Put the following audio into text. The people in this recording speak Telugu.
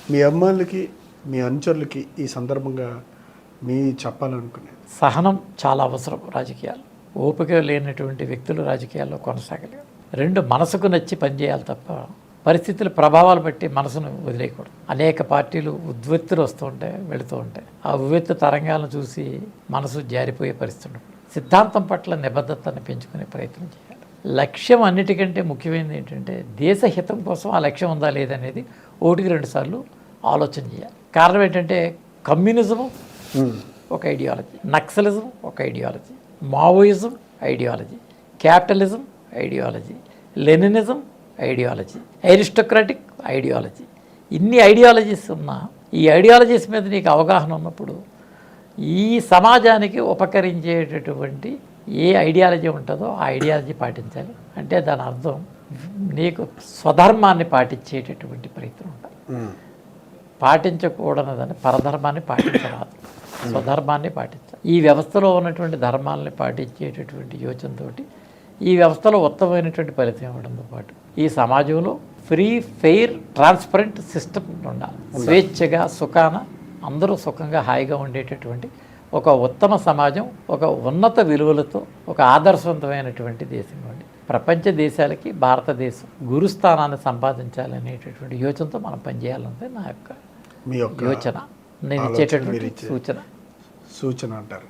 మీ అమ్మాయిలకి మీ అనుచరులకి ఈ సందర్భంగా మీ చెప్పాలనుకునేది? సహనం చాలా అవసరం రాజకీయాలు. ఓపిక లేనటువంటి వ్యక్తులు రాజకీయాల్లో కొనసాగలేరు. 2 మనసుకు నచ్చి పనిచేయాలి తప్ప పరిస్థితుల ప్రభావాలు బట్టి మనసును వదిలేయకూడదు. అనేక పార్టీలు ఉద్వెత్తులు వస్తూ ఉంటాయి, వెళుతూ ఉంటాయి. ఆ ఉవ్వెత్తు తరంగాలను చూసి మనసు జారిపోయే పరిస్థితి ఉండదు. సిద్ధాంతం పట్ల నిబద్ధతను పెంచుకునే ప్రయత్నం చేయాలి. లక్ష్యం అన్నిటికంటే ముఖ్యమైనది ఏంటంటే దేశ హితం కోసం ఆ లక్ష్యం ఉందా లేదనేది 1-2 సార్లు ఆలోచన చేయాలి. కారణం ఏంటంటే కమ్యూనిజం ఒక ఐడియాలజీ, నక్సలిజం ఒక ideology, Maoism ideology, capitalism ideology, Leninism ideology, aristocratic ideology. ఇన్ని ఐడియాలజీస్ ఉన్నా ఈ ఐడియాలజీస్ మీద నీకు అవగాహన ఉన్నప్పుడు ఈ సమాజానికి ఉపకరించేటటువంటి ఏ ఐడియాలజీ ఉంటుందో ఆ ఐడియాలజీ పాటించాలి. అంటే దాని అర్థం నీకు స్వధర్మాన్ని పాటించేటటువంటి ప్రయత్నం ఉండాలి. పాటించకూడదని పరధర్మాన్ని పాటించరాదు, స్వధర్మాన్ని పాటించాలి. ఈ వ్యవస్థలో ఉన్నటువంటి ధర్మాలని పాటించేటటువంటి యోచనతో ఈ వ్యవస్థలో ఉత్తమమైనటువంటి ఫలితం ఇవ్వడంతో పాటు ఈ సమాజంలో ఫ్రీ, ఫెయిర్, ట్రాన్స్పరెంట్ సిస్టమ్ ఉండాలి. స్వేచ్ఛగా, సుఖాన అందరూ సుఖంగా హాయిగా ఉండేటటువంటి ఒక ఉత్తమ సమాజం, ఒక ఉన్నత విలువలతో ఒక ఆదర్శవంతమైనటువంటి దేశం ఉండి ప్రపంచ దేశాలకి భారతదేశం గురుస్థానాన్ని సంపాదించాలనేటటువంటి యోచనతో మనం పనిచేయాలంటే నా యొక్క యోచన, నేను ఇచ్చేటటువంటి సూచన అంటారు.